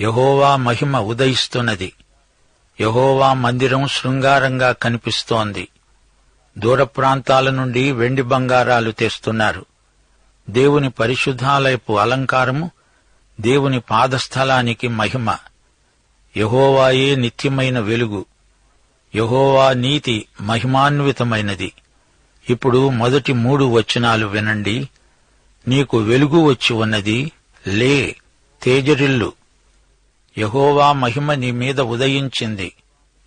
యెహోవా మహిమ ఉదయిస్తున్నది. యెహోవా మందిరం శృంగారంగా కనిపిస్తోంది. దూర ప్రాంతాల నుండి వెండి బంగారాలు తెస్తున్నారు. దేవుని పరిశుద్ధాలయపు అలంకారము, దేవుని పాదస్థలానికి మహిమ. యెహోవాయే నిత్యమైన వెలుగు. యెహోవా నీతి మహిమాన్వితమైనది. ఇప్పుడు మొదటి 3 వచనాలు వినండి. నీకు వెలుగు వచ్చి ఉన్నది, లే, తేజరిల్లు. యెహోవా మహిమ నీ మీద ఉదయించింది.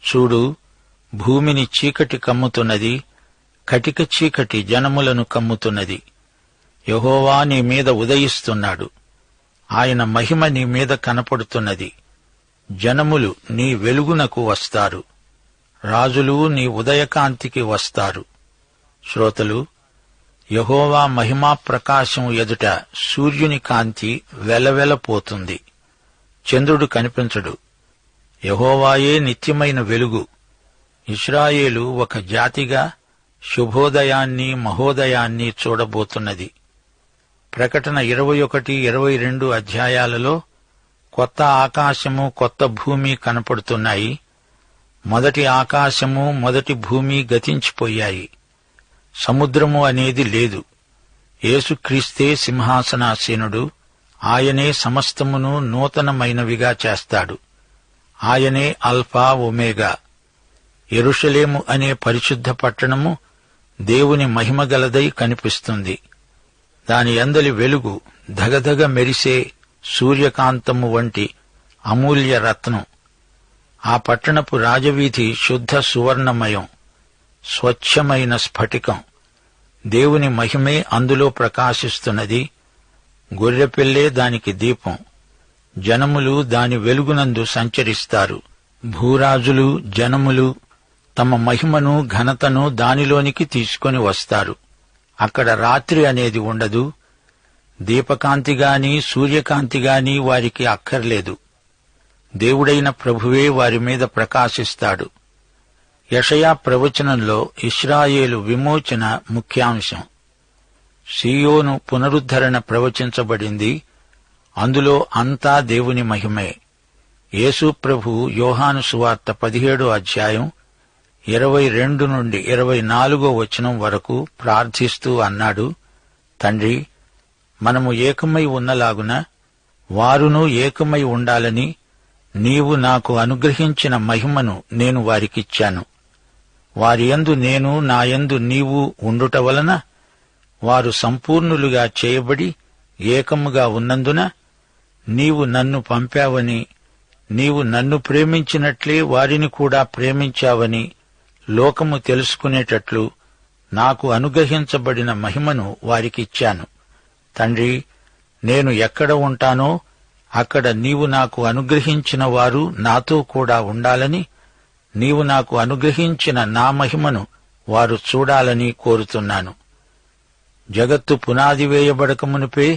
చూడు, భూమిని చీకటి కమ్ముతున్నది, కటిక చీకటి జనములను కమ్ముతున్నది. యెహోవా నీ మీద ఉదయిస్తున్నాడు. ఆయన మహిమ నీ మీద కనపడుతున్నది. జనములు నీ వెలుగునకు వస్తారు. రాజులు నీ ఉదయకాంతికి వస్తారు. శ్రోతలు, యెహోవా మహిమా ప్రకాశం ఎదుట సూర్యుని కాంతి వెలవెలపోతుంది. చంద్రుడు కనిపించడు. యెహోవాయే నిత్యమైన వెలుగు. ఇశ్రాయేలు ఒక జాతిగా శుభోదయాన్ని, మహోదయాన్ని చూడబోతున్నది. ప్రకటన 21, 22 అధ్యాయాలలో కొత్త ఆకాశము, కొత్త భూమి కనపడుతున్నాయి. మొదటి ఆకాశము, మొదటి భూమి గతించిపోయాయి. సముద్రము అనేది లేదు. యేసుక్రీస్తే సింహాసనాసీనుడు. ఆయనే సమస్తమును నూతనమైనవిగా చేస్తాడు. ఆయనే అల్ఫా, ఒమేగా. యెరూషలేము అనే పరిశుద్ధ పట్టణము దేవుని మహిమగలదై కనిపిస్తుంది. దాని అందలి వెలుగు ధగధగ మెరిసే సూర్యకాంతము వంటి అమూల్య రత్నం. ఆ పట్టణపు రాజవీధి శుద్ధ సువర్ణమయం, స్వచ్ఛమైన స్ఫటికం. దేవుని మహిమే అందులో ప్రకాశిస్తున్నది. గొర్రెపిల్లే దానికి దీపం. జనములు దాని వెలుగునందు సంచరిస్తారు. భూరాజులు, జనములు తమ మహిమను, ఘనతను దానిలోనికి తీసుకొని వస్తారు. అక్కడ రాత్రి అనేది ఉండదు. దీపకాంతిగాని, సూర్యకాంతిగాని వారికి అక్కర్లేదు. దేవుడైన ప్రభువే వారి మీద ప్రకాశిస్తాడు. యెషయా ప్రవచనంలో ఇశ్రాయేలు విమోచన ముఖ్యాంశం. సీయోను పునరుద్ధరణ ప్రవచించబడింది. అందులో అంతా దేవుని మహిమే. యేసు ప్రభు యోహాను సువార్త 17వ అధ్యాయం 22 నుండి 24వ వచనం వరకు ప్రార్థిస్తూ అన్నాడు, తండ్రి, మనము ఏకమై ఉన్నలాగున వారును ఏకమై ఉండాలని నీవు నాకు అనుగ్రహించిన మహిమను నేను వారికిచ్చాను. వారియందు నేను, నాయందు నీవు ఉండుట వలన వారు సంపూర్ణులుగా చేయబడి ఏకముగా ఉన్నందున నీవు నన్ను పంపావని, నీవు నన్ను ప్రేమించినట్లే వారిని కూడా ప్రేమించావని లోకము తెలుసుకునేటట్లు నాకు అనుగ్రహించబడిన మహిమను వారికిచ్చాను. తండ్రి, నేను ఎక్కడ ఉంటానో అక్కడ నీవు నాకు అనుగ్రహించిన వారు నాతో కూడా ఉండాలని, నీవు నాకు అనుగ్రహించిన నా మహిమను వారు చూడాలని కోరుతున్నాను. జగత్తు పునాది వేయబడకమునుపే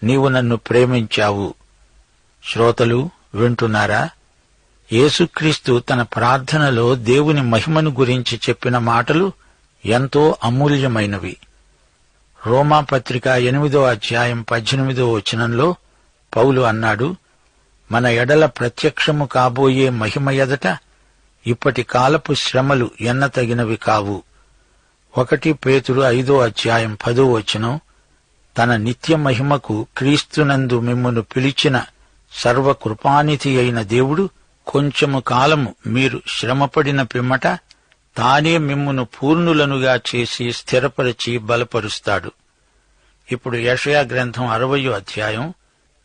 నీవు నన్ను ప్రేమించావు. శ్రోతలు వింటున్నారా? యేసుక్రీస్తు తన ప్రార్థనలో దేవుని మహిమను గురించి చెప్పిన మాటలు ఎంతో అమూల్యమైనవి. రోమాపత్రిక 8వ అధ్యాయం 18వ వచనంలో పౌలు అన్నాడు, మన ఎడల ప్రత్యక్షము కాబోయే మహిమ ఎదట ఇప్పటి కాలపు శ్రమలు ఎన్నతగినవి కావు. 1 పేతురు 5వ అధ్యాయం 10వ వచనం, తన నిత్య మహిమకు క్రీస్తునందు మిమ్మును పిలిచిన సర్వకృపానిధి అయిన దేవుడు కొంచెము కాలము మీరు శ్రమపడిన పిమ్మట తానే మిమ్మును పూర్ణులనుగా చేసి స్థిరపరిచి బలపరుస్తాడు. ఇప్పుడు యెషయా గ్రంథం 60వ అధ్యాయం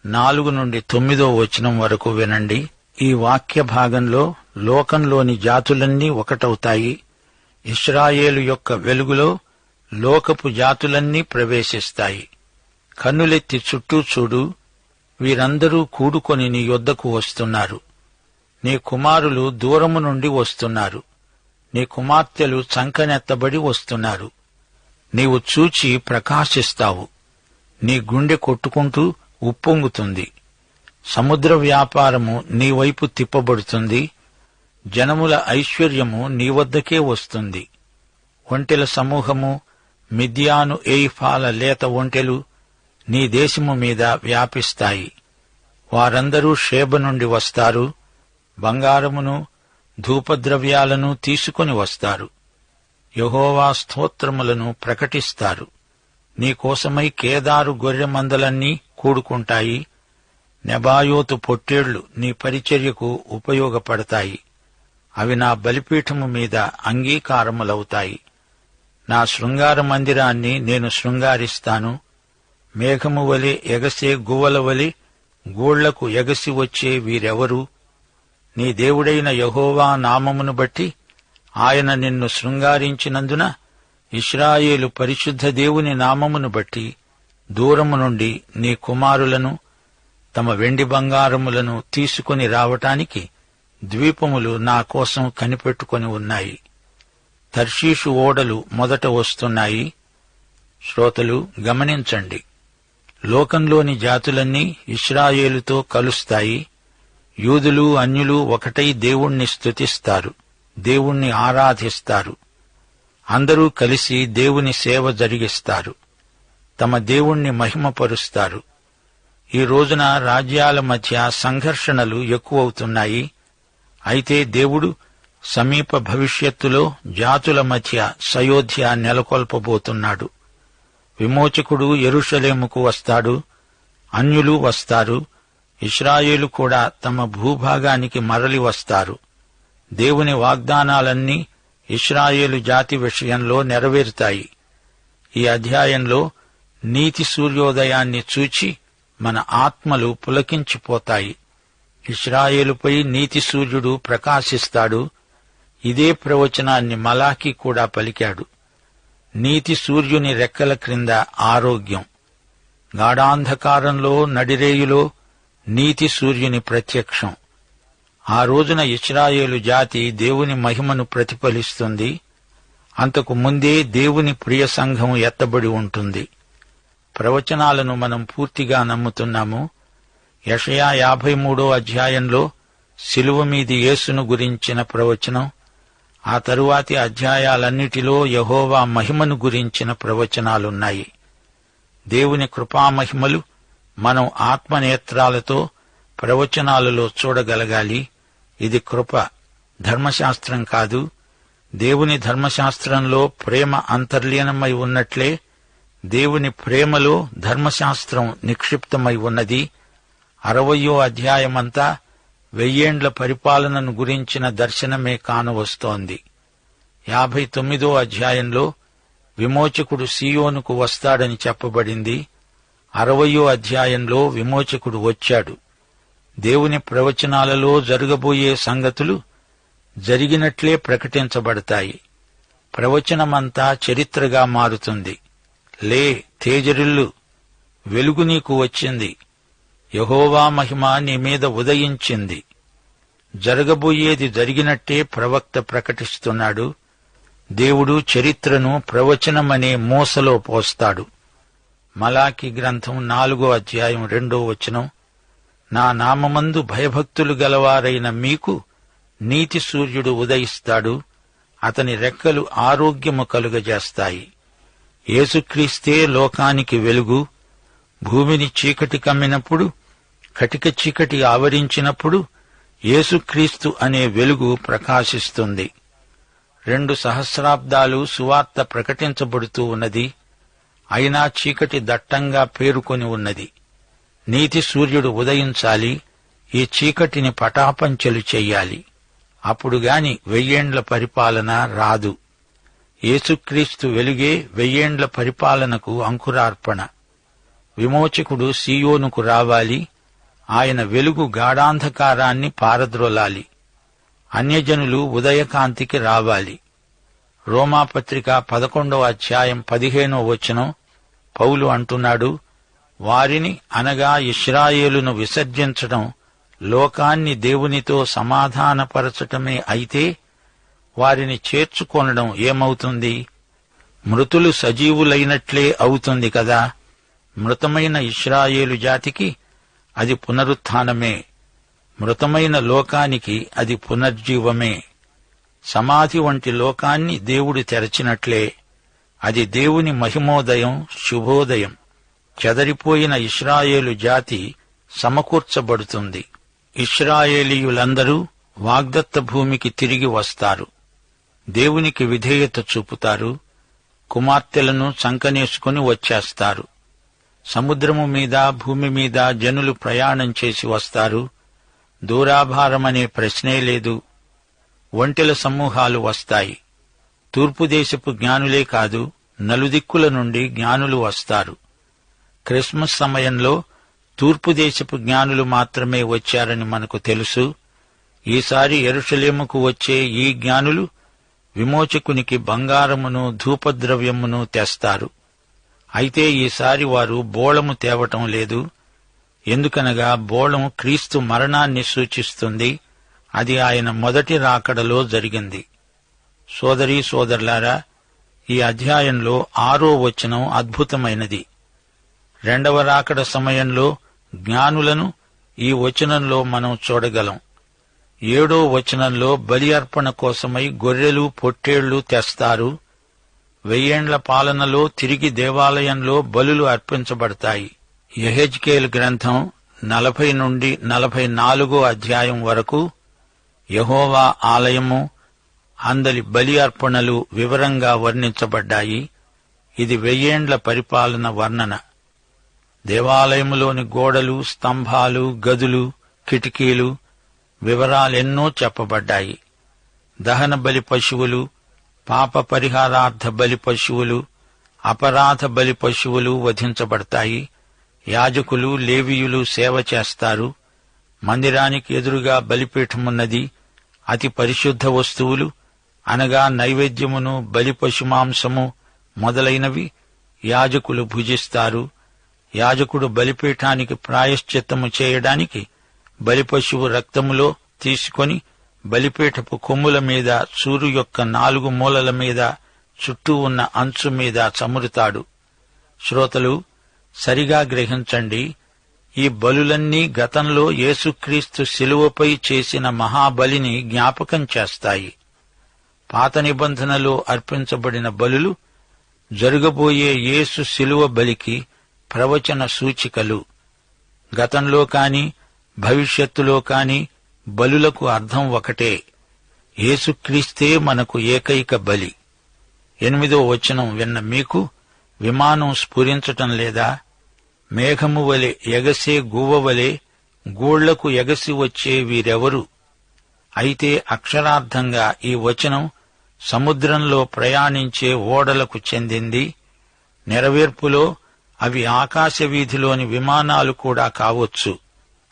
4 నుండి 9వ వచనం వరకు వినండి. ఈ వాక్య భాగంలో లోకంలోని జాతులన్నీ ఒకటవుతాయి. ఇశ్రాయేలు యొక్క వెలుగులో లోకపు జాతులన్నీ ప్రవేశిస్తాయి. కన్నులెత్తి చుట్టూ చూడు, వీరందరూ కూడుకొని నీ యొద్దకు వస్తున్నారు. నీ కుమారులు దూరము నుండి వస్తున్నారు. నీ కుమార్తెలు చంకనెత్తబడి వస్తున్నారు. నీవు చూచి ప్రకాశిస్తావు. నీ గుండె కొట్టుకుంటూ ఉప్పొంగుతుంది. సముద్ర వ్యాపారము నీ వైపు తిప్పబడుతుంది. జనముల ఐశ్వర్యము నీ వద్దకే వస్తుంది. ఒంటెల సమూహము, మిద్యాను ఏయిఫాల లేత ఒంటెలు నీ దేశము మీద వ్యాపిస్తాయి. వారందరూ షేబ నుండి వస్తారు, బంగారమును ధూపద్రవ్యాలను తీసుకొని వస్తారు. యెహోవా స్తోత్రములను ప్రకటిస్తారు. నీకోసమై కేదారు గొర్రెమందలన్నీ కూడుకుంటాయి. నెబాయోతు పొట్టేళ్లు నీ పరిచర్యకు ఉపయోగపడతాయి. అవి నా బలిపీఠము మీద అంగీకారములవుతాయి. నా శృంగార మందిరాన్ని నేను శృంగారిస్తాను. మేఘము వలె ఎగసే గువ్వల వలె గూళ్లకు ఎగసి వచ్చే వీరెవరు? నీ దేవుడైన యెహోవా నామమును బట్టి ఆయన నిన్ను శృంగారించినందున, ఇశ్రాయేలు పరిశుద్ధ దేవుని నామమును బట్టి దూరము నుండి నీ కుమారులను తమ వెండి బంగారములను తీసుకుని రావటానికి ద్వీపములు నా కోసం కనిపెట్టుకొని ఉన్నాయి. తర్షీషు ఓడలు మొదట వస్తున్నాయి. శ్రోతలు గమనించండి. లోకంలోని జాతులన్నీ ఇశ్రాయేలుతో కలుస్తాయి. యూదులు అన్యులు ఒకటై దేవుణ్ణి స్తుతిస్తారు, దేవుణ్ణి ఆరాధిస్తారు. అందరూ కలిసి దేవుని సేవ జరిగిస్తారు, తమ దేవుణ్ణి మహిమపరుస్తారు. ఈ రోజున రాజ్యాల మధ్య సంఘర్షణలు ఎక్కువవుతున్నాయి. అయితే దేవుడు సమీప భవిష్యత్తులో జాతుల మధ్య సయోధ్య నెలకొల్పబోతున్నాడు. విమోచకుడు యెరూషలేముకు వస్తాడు, అన్యులు వస్తారు. ఇశ్రాయేలు కూడా తమ భూభాగానికి మరలి వస్తారు. దేవుని వాగ్దానాలన్నీ ఇశ్రాయేలు జాతి విషయంలో నెరవేరుతాయి. ఈ అధ్యాయంలో నీతి సూర్యోదయాన్ని చూచి మన ఆత్మలు పులకించిపోతాయి. ఇశ్రాయేలుపై నీతి సూర్యుడు ప్రకాశిస్తాడు. ఇదే ప్రవచనాన్ని మలాకి కూడా పలికాడు. నీతి సూర్యుని రెక్కల క్రింద ఆరోగ్యం. గాఢాంధకారంలో నడిరేయులో నీతి సూర్యుని ప్రత్యక్షం. ఆ రోజున ఇశ్రాయేలు జాతి దేవుని మహిమను ప్రతిఫలిస్తుంది. అంతకు ముందే దేవుని ప్రియ సంఘం ఎత్తబడి ఉంటుంది. ప్రవచనాలను మనం పూర్తిగా నమ్ముతున్నాము. యెషయా 53వ అధ్యాయంలో శిలువ మీది యేసును గురించిన ప్రవచనం, ఆ తరువాతి అధ్యాయాలన్నిటిలో యెహోవా మహిమను గురించిన ప్రవచనాలున్నాయి. దేవుని కృపామహిమలు మనం ఆత్మనేత్రాలతో ప్రవచనాలలో చూడగలగాలి. ఇది కృప, ధర్మశాస్త్రం కాదు. దేవుని ధర్మశాస్త్రంలో ప్రేమ అంతర్లీనమై ఉన్నట్లే దేవుని ప్రేమలో ధర్మశాస్త్రం నిక్షిప్తమై ఉన్నది. 60వ అధ్యాయమంతా 1000 ఏండ్ల పరిపాలనను గురించిన దర్శనమే కానవస్తోంది. 59వ అధ్యాయంలో విమోచకుడు సీయోనుకు వస్తాడని చెప్పబడింది. 60వ అధ్యాయంలో విమోచకుడు వచ్చాడు. దేవుని ప్రవచనాలలో జరగబోయే సంగతులు జరిగినట్లే ప్రకటించబడతాయి. ప్రవచనమంతా చరిత్రగా మారుతుంది. లే, తేజరిల్లు, వెలుగు నీకు వచ్చింది, యెహోవా మహిమ నీ మీద ఉదయించింది. జరగబోయేది జరిగినట్టే ప్రవక్త ప్రకటిస్తున్నాడు. దేవుడు చరిత్రను ప్రవచనమనే మూసలో పోస్తాడు. మలాకి గ్రంథం 4వ అధ్యాయం 2వ వచనం, నా నామమందు భయభక్తులు గలవారైన మీకు నీతి సూర్యుడు ఉదయిస్తాడు, అతని రెక్కలు ఆరోగ్యము కలుగజేస్తాయి. యేసుక్రీస్తే లోకానికి వెలుగు. భూమిని చీకటి కమ్మినప్పుడు, కటిక చీకటి ఆవరించినప్పుడు యేసుక్రీస్తు అనే వెలుగు ప్రకాశిస్తుంది. 2 సహస్రాబ్దాలు సువార్త ప్రకటించబడుతూ ఉన్నది. అయినా చీకటి దట్టంగా పేరుకొని ఉన్నది. నీతి సూర్యుడు ఉదయించాలి. ఈ చీకటిని పటాపంచలు చెయ్యాలి. అప్పుడుగాని 1000 ఏండ్ల పరిపాలన రాదు. యేసుక్రీస్తు వెలుగే 1000 ఏండ్ల పరిపాలనకు అంకురార్పణ. విమోచకుడు సీయోనుకు రావాలి. ఆయన వెలుగు గాఢాంధకారాన్ని పారద్రోలాలి. అన్యజనులు ఉదయకాంతికి రావాలి. రోమాపత్రిక 11వ అధ్యాయం 15వ వచనం పౌలు అంటున్నాడు, వారిని అనగా ఇశ్రాయేలును విసర్జించడం లోకాన్ని దేవునితో సమాధానపరచటమే అయితే వారిని చేర్చుకొనడం ఏమవుతుంది? మృతులు సజీవులైనట్లే అవుతుంది కదా. మృతమైన ఇశ్రాయేలు జాతికి అది పునరుత్థానమే, మృతమైన లోకానికి అది పునర్జీవమే. సమాధి వంటి లోకాన్ని దేవుడు తెరచినట్లే అది దేవుని మహిమోదయం, శుభోదయం. చెదరిపోయిన ఇశ్రాయేలు జాతి సమకూర్చబడుతుంది. ఇశ్రాయేలీయులందరూ వాగ్దత్త భూమికి తిరిగి వస్తారు. దేవునికి విధేయత చూపుతారు. కుమార్తెలను సంకనేసుకుని వచ్చేస్తారు. సముద్రము మీద, భూమి మీద జనులు ప్రయాణం చేసి వస్తారు. దూరాభారమనే ప్రశ్నే లేదు. ఒంటెల సమూహాలు వస్తాయి. తూర్పు దేశపు జ్ఞానులే కాదు, నలుదిక్కుల నుండి జ్ఞానులు వస్తారు. క్రిస్మస్ సమయంలో తూర్పు దేశపు జ్ఞానులు మాత్రమే వచ్చారని మనకు తెలుసు. ఈసారి యెరూషలేముకు వచ్చే ఈ జ్ఞానులు విమోచకునికి బంగారమును, ధూపద్రవ్యమును తెస్తారు. అయితే ఈసారి వారు బోళము తేవటం లేదు. ఎందుకనగా బోళం క్రీస్తు మరణాన్ని సూచిస్తుంది. అది ఆయన మొదటి రాకడలో జరిగింది. సోదరీ సోదరులారా, ఈ అధ్యాయంలో 6వ వచనం అద్భుతమైనది. 2వ రాకడ సమయంలో జ్ఞానులను ఈ వచనంలో మనం చూడగలం. 7వ వచనంలో బలి అర్పణ కోసమై గొర్రెలు, పొట్టేళ్లు తెస్తారు. 1000 ఏండ్ల పాలనలో తిరిగి దేవాలయంలో బలులు అర్పించబడతాయి. యెహెజ్కేలు గ్రంథం 40 నుండి 44 అధ్యాయం వరకు యెహోవా ఆలయము, అందలి బలి అర్పణలు వివరంగా వర్ణించబడ్డాయి. ఇది 1000 ఏండ్ల పరిపాలన వర్ణన. దేవాలయములోని గోడలు, స్తంభాలు, గదులు, కిటికీలు వివరాలెన్నో చెప్పబడ్డాయి. దహన బలి పశువులు, పాప పరిహారార్థ బలి పశువులు, అపరాధ బలి పశువులు వధించబడతాయి. యాజకులు, లేవీయులు సేవ చేస్తారు. మందిరానికి ఎదురుగా బలిపీఠమున్నది. అతి పరిశుద్ధ వస్తువులు అనగా నైవేద్యమును, బలి పశుమాంసము మొదలైనవి యాజకులు భుజిస్తారు. యాజకుడు బలిపీఠానికి ప్రాయశ్చిత్తము చేయడానికి బలిపశువు రక్తములో తీసుకొని బలిపీఠపు కొమ్ముల మీద, సూరు యొక్క 4 మూలల మీద, చుట్టూ ఉన్న అంచు మీద చమురుతాడు. శ్రోతలు, సరిగా గ్రహించండి. ఈ బలులన్నీ గతంలో యేసుక్రీస్తు శిలువపై చేసిన మహాబలిని జ్ఞాపకం చేస్తాయి. పాత నిబంధనలో అర్పించబడిన బలులు జరగబోయే యేసు శిలువ బలికి ప్రవచన సూచికలు. గతంలో కాని భవిష్యత్తులో కాని బలులకు అర్థం ఒకటే. యేసుక్రీస్తే మనకు ఏకైక బలి. 8వ వచనం విన్న మీకు విమానం స్ఫురించటం లేదా? మేఘము వలె ఎగసే గువ్వ వలె గూళ్లకు ఎగసి వచ్చే వీరెవరు? అయితే అక్షరార్థంగా ఈ వచనం సముద్రంలో ప్రయాణించే ఓడలకు చెందింది. నెరవేర్పులో అవి ఆకాశ వీధిలోని విమానాలు కూడా కావచ్చు.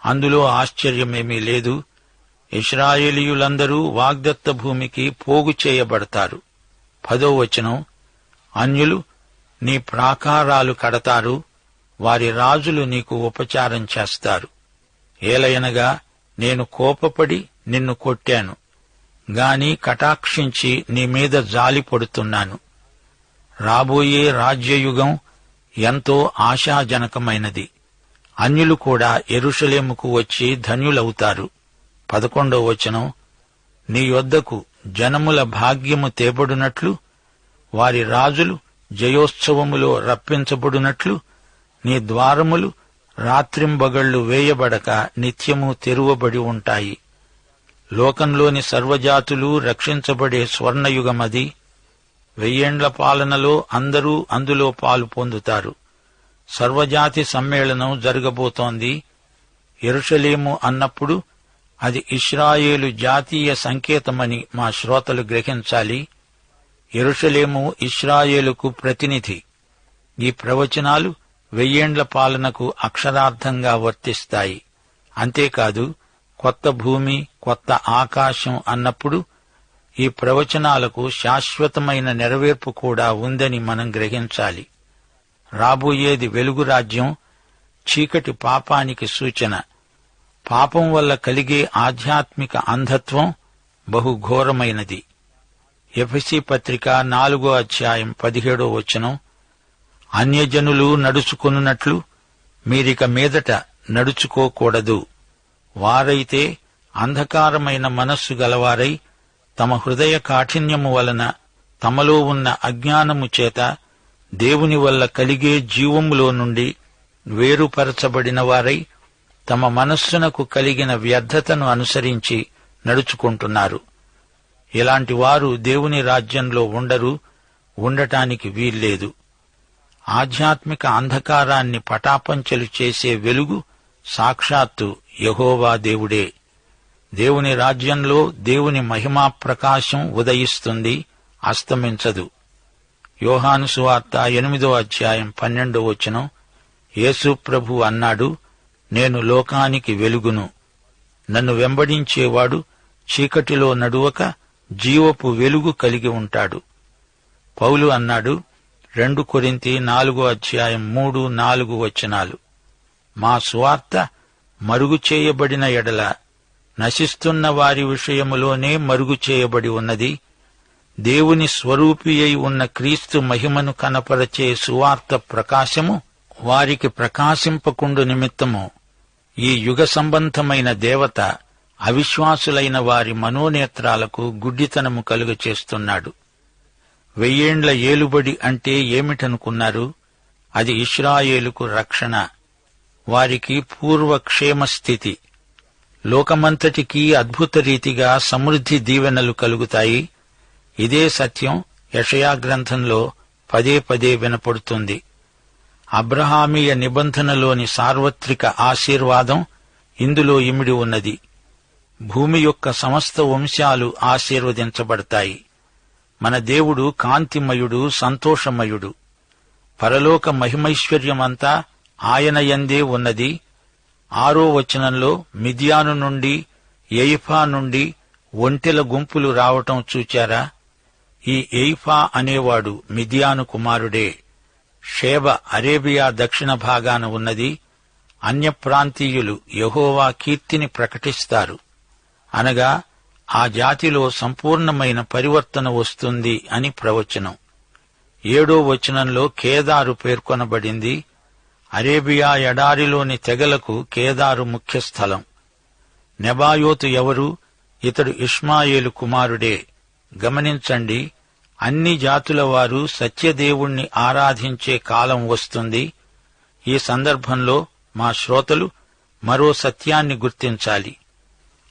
అందులో ఆశ్చర్యమేమీ లేదు. ఇశ్రాయేలీయులందరూ వాగ్దత్త భూమికి పోగు చేయబడతారు. 10వ వచనం, అన్యులు నీ ప్రాకారాలు కడతారు, వారి రాజులు నీకు ఉపచారం చేస్తారు. ఏలయనగా నేను కోపపడి నిన్ను కొట్టాను, గాని కటాక్షించి నీ మీద జాలి పడుతున్నాను. రాబోయే రాజ్యయుగం ఎంతో ఆశాజనకమైనది. అన్యులు కూడా యెరూషలేముకు వచ్చి ధన్యులవుతారు. 11వ వచనం, నీ యొద్దకు జనముల భాగ్యము తేబడునట్లు, వారి రాజులు జయోత్సవములో రప్పించబడునట్లు నీ ద్వారములు రాత్రింబగళ్లు వేయబడక నిత్యము తెరువబడి ఉంటాయి. లోకంలోని సర్వజాతులు రక్షించబడే స్వర్ణయుగమది. 1000 ఏండ్ల పాలనలో అందరూ అందులో పాలు పొందుతారు. సర్వజాతి సమ్మేళనం జరగబోతోంది. యెరూషలేము అన్నప్పుడు అది ఇశ్రాయేలు జాతీయ సంకేతమని మా శ్రోతలు గ్రహించాలి. యెరూషలేము ఇశ్రాయేలుకు ప్రతినిధి. ఈ ప్రవచనాలు 1000 ఏండ్ల పాలనకు అక్షరార్థంగా వర్తిస్తాయి. అంతేకాదు, కొత్త భూమి, కొత్త ఆకాశం అన్నప్పుడు ఈ ప్రవచనాలకు శాశ్వతమైన నెరవేర్పు కూడా ఉందని మనం గ్రహించాలి. రాబోయేది వెలుగు రాజ్యం, చీకటి పాపానికి సూచన. పాపం వల్ల కలిగే ఆధ్యాత్మిక అంధత్వం బహుఘోరమైనది. ఎఫెసీ పత్రిక 4వ అధ్యాయం 17వ వచనం, అన్యజనులు నడుచుకొనున్నట్లు మీరిక మీదట నడుచుకోకూడదు. వారైతే అంధకారమైన మనస్సు గలవారై తమ హృదయ కాఠిన్యము వలన తమలో ఉన్న అజ్ఞానము చేత దేవుని వల్ల కలిగే జీవములో నుండి వేరుపరచబడిన వారై తమ మనస్సునకు కలిగిన వ్యర్థతను అనుసరించి నడుచుకుంటున్నారు. ఇలాంటి వారు దేవుని రాజ్యంలో ఉండరు, ఉండటానికి వీల్లేదు. ఆధ్యాత్మిక అంధకారాన్ని పటాపంచలు చేసే వెలుగు సాక్షాత్తు యెహోవా దేవుడే. దేవుని రాజ్యంలో దేవుని మహిమా ప్రకాశం ఉదయిస్తుంది, అస్తమించదు. యోహాను సువార్త 8వ అధ్యాయం 12వ వచనం, యేసు ప్రభు అన్నాడు, నేను లోకానికి వెలుగును. నన్ను వెంబడించేవాడు చీకటిలో నడువక జీవపు వెలుగు కలిగి ఉంటాడు. పౌలు అన్నాడు 2 కొరింథీ 4వ అధ్యాయం 3, 4 వచనాలు, మా సువార్త మరుగు చేయబడిన ఎడల నశిస్తున్న వారి విషయములోనే మరుగు చేయబడి ఉన్నది. దేవుని స్వరూపి అయి ఉన్న క్రీస్తు మహిమను కనపరచే సువార్త ప్రకాశము వారికి ప్రకాశింపకుండు నిమిత్తము ఈ యుగ సంబంధమైన దేవత అవిశ్వాసులైన వారి మనోనేత్రాలకు గుడ్డితనము కలుగచేస్తున్నాడు. 1000 ఏండ్ల ఏలుబడి అంటే ఏమిటనుకున్నారు? అది ఇశ్రాయేలుకు రక్షణ, వారికి పూర్వక్షేమస్థితి. లోకమంతటికీ అద్భుత రీతిగా సమృద్ధి దీవెనలు కలుగుతాయి. ఇదే సత్యం యెషయా గ్రంథంలో పదే పదే వినపడుతుంది. అబ్రహామీయ నిబంధనలోని సార్వత్రిక ఆశీర్వాదం ఇందులో ఇమిడి ఉన్నది. భూమి యొక్క సమస్త వంశాలు ఆశీర్వదించబడతాయి. మన దేవుడు కాంతిమయుడు, సంతోషమయుడు. పరలోక మహిమైశ్వర్యమంతా ఆయన యందే ఉన్నది. 6వ వచనంలో మిద్యాను నుండి, ఎయిఫా నుండి ఒంటెల గుంపులు రావటం చూచారా? ఈ ఎయిఫా అనేవాడు మిద్యాను కుమారుడే. షేబ అరేబియా దక్షిణ భాగాన ఉన్నది. అన్యప్రాంతీయులు యెహోవా కీర్తిని ప్రకటిస్తారు. అనగా ఆ జాతిలో సంపూర్ణమైన పరివర్తన వస్తుంది అని ప్రవచనం. 7వ వచనంలో కేదారు పేర్కొనబడింది. అరేబియా ఎడారిలోని తెగలకు కేదారు ముఖ్యస్థలం. నెబాయోతు ఎవరు? ఇతడు ఇష్మాయేలు కుమారుడే. గమనించండి, అన్ని జాతుల వారు సత్యదేవుణ్ణి ఆరాధించే కాలం వస్తుంది. ఈ సందర్భంలో మా శ్రోతలు మరో సత్యాన్ని గుర్తించాలి.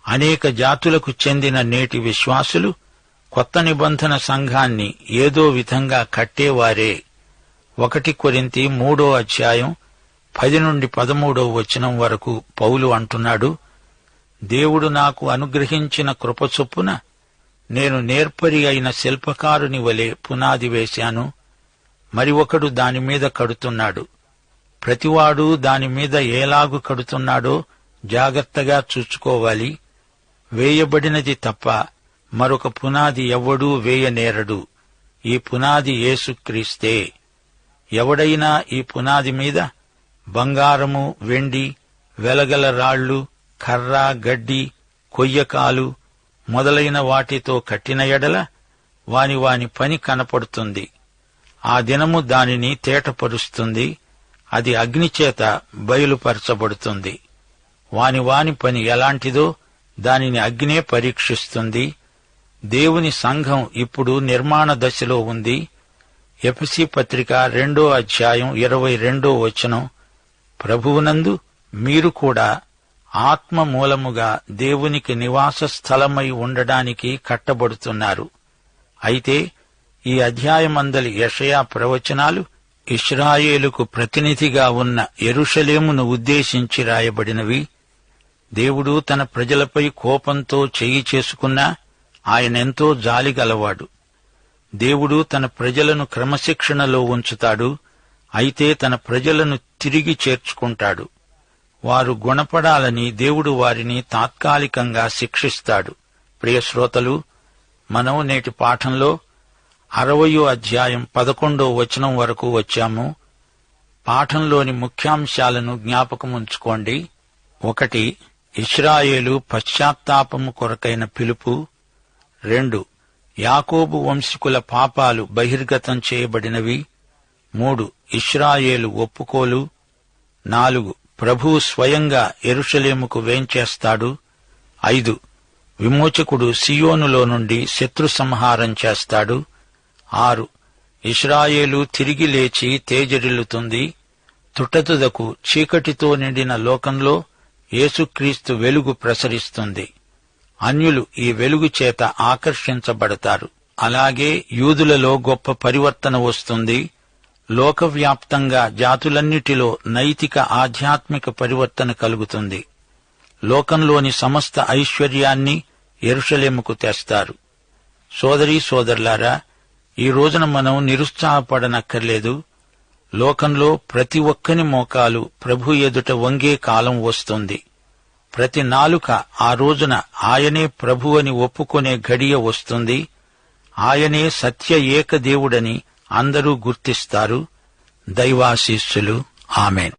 అనేక జాతులకు చెందిన నేటి విశ్వాసులు కొత్త నిబంధన సంఘాన్ని ఏదో విధంగా కట్టేవారే. 1 కొరింథీ 3వ అధ్యాయం 10 నుండి 13వ వచనం వరకు పౌలు అంటున్నాడు, దేవుడు నాకు అనుగ్రహించిన కృప చొప్పున నేను నేర్పరి అయిన శిల్పకారుని వలె పునాది వేశాను, మరి ఒకడు దానిమీద కడుతున్నాడు. ప్రతివాడు దానిమీద ఏలాగు కడుతున్నాడో జాగ్రత్తగా చూసుకోవాలి. వేయబడినది తప్ప మరొక పునాది ఎవ్వడూ వేయనేరడు. ఈ పునాది యేసుక్రీస్తే. ఎవడైనా ఈ పునాది మీద బంగారము, వెండి, వెలగల రాళ్లు, కర్ర, గడ్డి, కొయ్యకాలు మొదలైన వాటితో కట్టిన ఎడల వాని పని కనపడుతుంది. ఆ దినము దానిని తేటపరుస్తుంది. అది అగ్నిచేత బయలుపరచబడుతుంది. వాని పని ఎలాంటిదో దానిని అగ్నే పరీక్షిస్తుంది. దేవుని సంఘం ఇప్పుడు నిర్మాణ దశలో ఉంది. ఎఫెసీ పత్రిక 2వ అధ్యాయం 22వ వచనం, ప్రభువునందు మీరు కూడా ఆత్మ మూలముగా దేవునికి నివాస స్థలమై ఉండడానికి కట్టబడుతున్నారు. అయితే ఈ అధ్యాయమందలి యెషయా ప్రవచనాలు ఇశ్రాయేలుకు ప్రతినిధిగా ఉన్న యెరూషలేమును ఉద్దేశించి రాయబడినవి. దేవుడు తన ప్రజలపై కోపంతో చెయ్యి చేసుకున్నా ఆయనెంతో జాలిగలవాడు. దేవుడు తన ప్రజలను క్రమశిక్షణలో ఉంచుతాడు. అయితే తన ప్రజలను తిరిగి చేర్చుకుంటాడు. వారు గుణపడాలని దేవుడు వారిని తాత్కాలికంగా శిక్షిస్తాడు. ప్రియ శ్రోతలు, మనం నేటి పాఠంలో 60వ అధ్యాయం 11వ వచనం వరకు వచ్చాము. పాఠంలోని ముఖ్యాంశాలను జ్ఞాపకముంచుకోండి. 1. ఇశ్రాయేలు పశ్చాత్తాపము కొరకైన పిలుపు. 2. యాకోబు వంశీకుల పాపాలు బహిర్గతం చేయబడినవి. 3. ఇశ్రాయేలు ఒప్పుకోలు. 4. ప్రభువు స్వయంగా యెరూషలేముకు వేంచేస్తాడు. 5. విమోచకుడు సియోనులో నుండి శత్రు సంహారం చేస్తాడు. 6. ఇశ్రాయేలు తిరిగి లేచి తేజరిల్లుతుంది. తుట్టతుదకు చీకటితో నిండిన లోకంలో యేసుక్రీస్తు వెలుగు ప్రసరిస్తుంది. అన్యులు ఈ వెలుగు చేత ఆకర్షించబడతారు. అలాగే యూదులలో గొప్ప పరివర్తన వస్తుంది. లోకవ్యాప్తంగా జాతులన్నిటిలో నైతిక ఆధ్యాత్మిక పరివర్తన కలుగుతుంది. లోకంలోని సమస్త ఐశ్వర్యాన్ని యెరూషలేముకు తెస్తారు. సోదరీ సోదరులారా, ఈ రోజున మనం నిరుత్సాహపడనక్కర్లేదు. లోకంలో ప్రతి ఒక్కని మోకాలు ప్రభు ఎదుట వంగే కాలం వస్తుంది. ప్రతి నాలుక ఆ రోజున ఆయనే ప్రభు అని ఒప్పుకొనే ఘడియ వస్తుంది. ఆయనే సత్య ఏక దేవుడని అందరూ గుర్తిస్తారు. దైవాశీస్సులు. ఆమేన్.